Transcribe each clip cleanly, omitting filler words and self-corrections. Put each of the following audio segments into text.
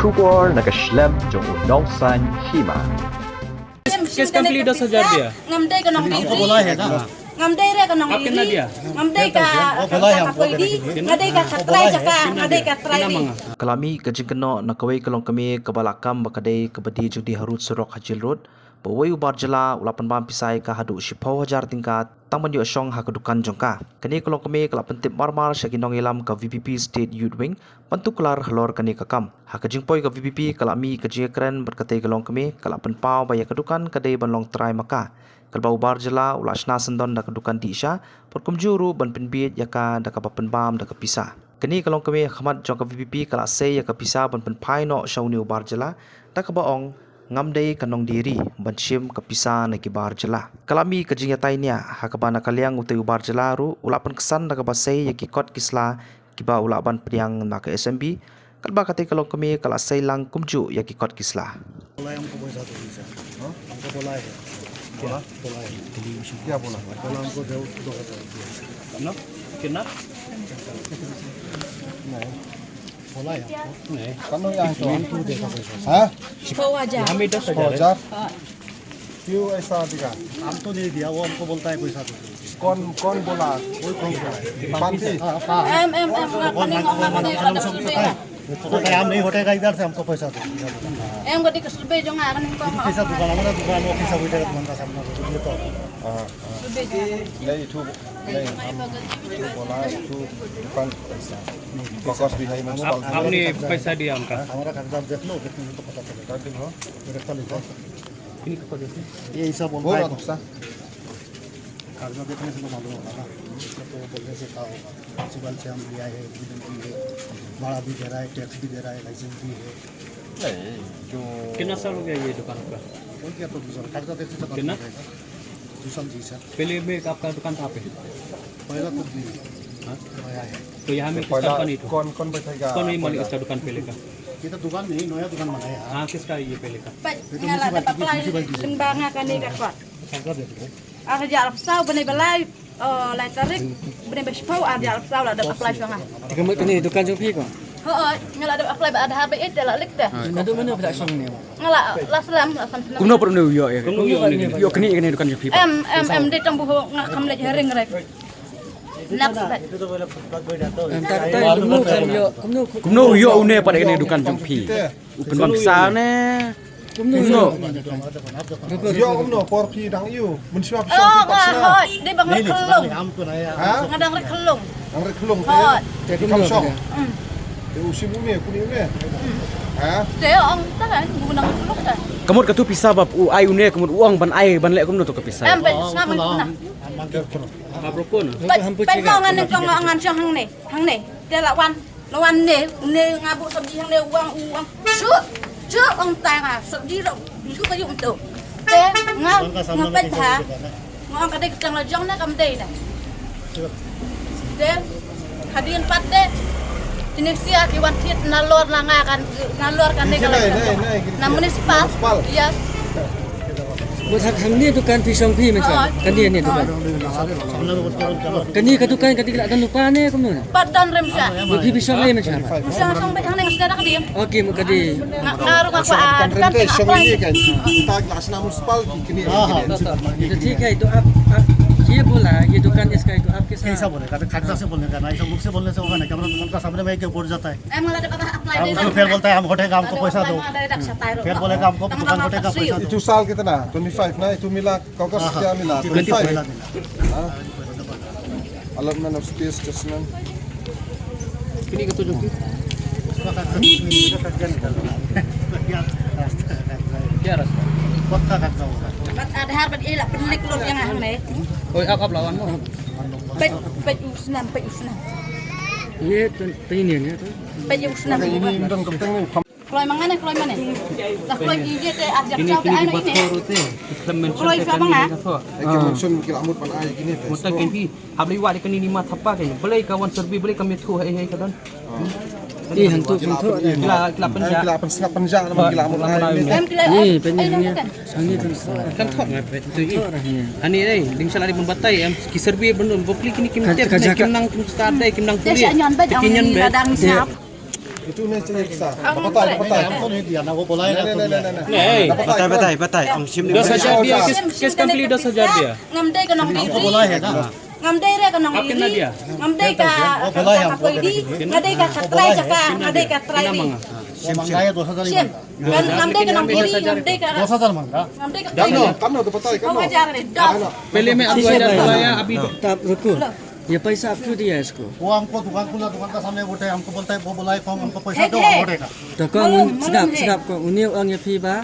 bersyukur nakaslem jong unong san hima. Kes complete 10,000 dia. Ngamdai ka nang diri. Ngamdai re ka nang diri. Ngamdai ka koidi. Ngamdai ka katrai jaka. Ngamdai ka trai. Kalami kajing keno nakawai kalong kami kabalakam bakadai kabadi judi harut surok hajil road. Bawai ubar jela ulapan bam pisai ka hadu shipau hajar tingkat tang manyu asyong ha kedukan jongka. Kani kalong kami kalapan tip marmar syakinong ilam ka VPP State Youth Wing bantu kelar halor kani kakam. Ha kajing poi ka VPP kalami kajing keren berkatai kalong kami kalapan pau baya kedukan kadai banlong try maka. Kalbau bar jela ulasna sendon da kedukan di isya porkum juru ban penbit yaka da kapapen bam da kapisa. Kani kalong kami khamat jong ka VPP kala sei yaka pisa ban penpai no shauni ubar jela da kabaong ngamdai kanong diri banshim kapisa na kibar jela. Kalami kajing yatainya hakabana kaliang utai ubar jela ru ulapan kesan da kabasei yaki kot kisla kiba ulapan priang na ka SMB kalba katai kalong kami kala sei lang kumju yaki kot kisla. क्या बोला बोला हमको दो No? Kena? नहीं बोला है नहीं कौन यहाँ तो हम तू देखा पैसा हाँ Shipau aja. Kami 10,000. 10,000 क्यों ऐसा दिखा हम तो नहीं दिया वो हमको बोलता है पैसा दो कौन कौन बोला कोई कौन बोला पांती Em kani ngomong ada तो क्या हम नहीं हटेगा इधर से हमको पैसा दो em gadi keselbe jong akan kong. पैसा दुकान हमारा दुकान वो पैसा बैठेगा दुकान का सामने ये तो नहीं तू नहीं हम तू बोला तू दुकान पैसा कॉस्ट भी है Apni पैसा दिया उनका. हमारा कागजात देख लो कितने को पता चलेगा कर हो देखता लिखो Ini kau dia. ये ऐसा बोलता बोला है तो सा कागजात देखने से तो मालूम होगा ना तो बोलने से क्या होगा सिविल से हम लिया है एविडेंस भी है भाड़ा भी दे रहा है टैक्स भी दे रहा है लाइसेंस भी है नहीं जो Kena साल हो गया ये दुकान का. और क्या तो दूसरा कागजात देखने से कितना? दूसरा जी सर पहले में आपका दुकान कहाँ पे? पहला तो भी हाँ? नया है तो यहाँ में किसका पहला दुकान ही था? कौन कौन बैठेगा कौन है मालिक इसका दुकान पहले का? ये तो दुकान नहीं नया दुकान बनाया है हाँ किसका है ये पहले का? Ngala dapat pelai lembanga kani kakot. कागजात देखो Ada jarak sau benih belai lai tarik benih bespau ada jarak sau lah dapat pelai sangat. Kamu ni dukan jumpi ko. Heeh, ngala dapat pelai ada habis itu lah lik dah. Nadu mana pada song ni. Ngala laslam lasam. Kumno per nu yo ya. Kumno yo ni. Yo kini kini dukan jumpi. Em di tembuh ngakam lek haring rek. Nak sebab. Kumno yo une pada kini dukan jumpi. Upen bang besar ne. Kumno. yo om no por pi dang you mensiap Oh, siap pasna ngahoi, di bang rek kelung. हम तो नया ha Ngadang rek kelung. ang reklong Hoi. te di kam song de usim umi kuni umi ha Dia orang tak kan guna kelung dah. Kamut katu pisah bab u ai une kamut uang ban ai ban lek kumno to ke pisah. Em bai sama guna. Apa rokok? Bai kau ngan ngan siang hang ni. Dia lawan ni ngabuk sabji hang ni uang. Trước ông ta à sợ đi đâu chú có dụng từ thế ngon bên thả ngon cái đây chẳng là giống nó cầm đây này thế hadirin pate Indonesia kiwan tit nalor langakan nalor kan ni kalau na municipal yes Buat hang ni dukan pisang pi macam. Kan dia ni dukan. Kan ni kedukan kan tidak akan lupa ni kumno. padan remsa Bagi pisang lain macam. bisa langsung baik hang ni sekarang dia Okey mu kadi. ngaruh aku kan rente song ini kan kita kelas municipal kini Itu ठीक है तो आप ये बोला ये दुकान इसका है तो आपके कैसा साथ बोलेगा तो कागजात से बोलने का ना ऐसा मुख से बोलने से होगा ना कैमरा दुकान का सामने में क्या बोल जाता है em malah dapat apply हम तो फिर बोलता है हम हटेगा हमको पैसा दो फिर बोलेगा हमको दुकान हटेगा पैसा दो itu sal kita na 25 na itu mila kau kas kya mila 25 allotment of space adjustment Kini ketujuh. क्या रास्ता? पक्का कागजात होगा ada harbat ilah pelik lor yang hang ni Oh, apa lawan mo? pet usnam ये तो ini ni tu. pet usnam ini dan kenteng ni Keloy mana? Dah keloy gigi teh ajak Kini sampai kini anak di ini. Bator tu. Kita mention Keloy siapa ngah? Eki monsun kila amut pan ai gini teh Muta kini abli wa kini ni mat apa kini. Boleh kawan serbi boleh kami tu hai kadon. Ini hantu hantu. Kila penja. kila pan sangat panja nama kila amut ai ni Em kila Ni penyihnya. Sangi kan. Kan thok tu i. Ani dai ding salari membatai em ki serbi bendun bopli kini kim ter kim nang kim start dai kim nang puri. Dia nyon bet Kinyon bet. ladang siap. Itu nih cerita. Ang Patay. Aku nih dia nak boleh nak. Hey, Patay. Ang sim 10,000 dia, kes kambili 10,000 dia. Ngamday ka ng diri. Aku boleh ya dah. Ngamday ra ka ng Akin na diri. dia. Ngamday ka pwede. Ngamday ka try saka ngamday ka try ri. Manggaya 2,000 Sim. Ngamday ka ng diri, ngamday ka. 2,000 mangga. Ngamday ka. Kano tu patay Kau ajar ni. Dah. Pele में अब 2000 बोला या अभी तब रुको ये पैसा आप क्यों दिया इसको वो हमको दुकान खुला दुकान का सामने बोलते हमको बोलता है वो बोला है कौन हमको पैसा दो Hey, hey. बोलेगा तो कौन sedap kau ini orang yang pi ba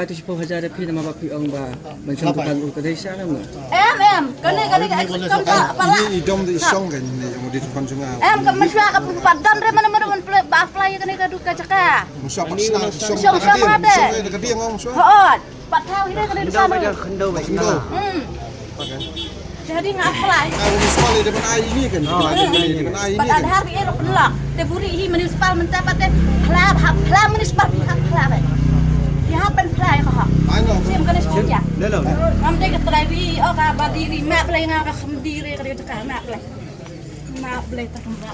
ai tu 10,000 pi nama pi orang ba macam bukan u kedai siapa mah Em. Kani ka kam ka pala. Ini idom di song kan ini yang di tukang sungai. Ka masya ka padan re mana man ba apply ka ni ka duka jaka. Musa pasna song Song ada. dekat dia ngomong so. Hoot. Patau ini ka ni sana. Kendo. Jadi ngak apply. Kalau misalnya depan air ini kan. Depan air ini Pada kan. hari ini pelak. Teburi hi municipal mencapat pla municipal pla. Ya pen pla ka ha. Ano? Sim kan sekolah. Ngamde ka trawi o ka badiri map play nga ka khamdiri ka dia ka map play. Map play ta bukan.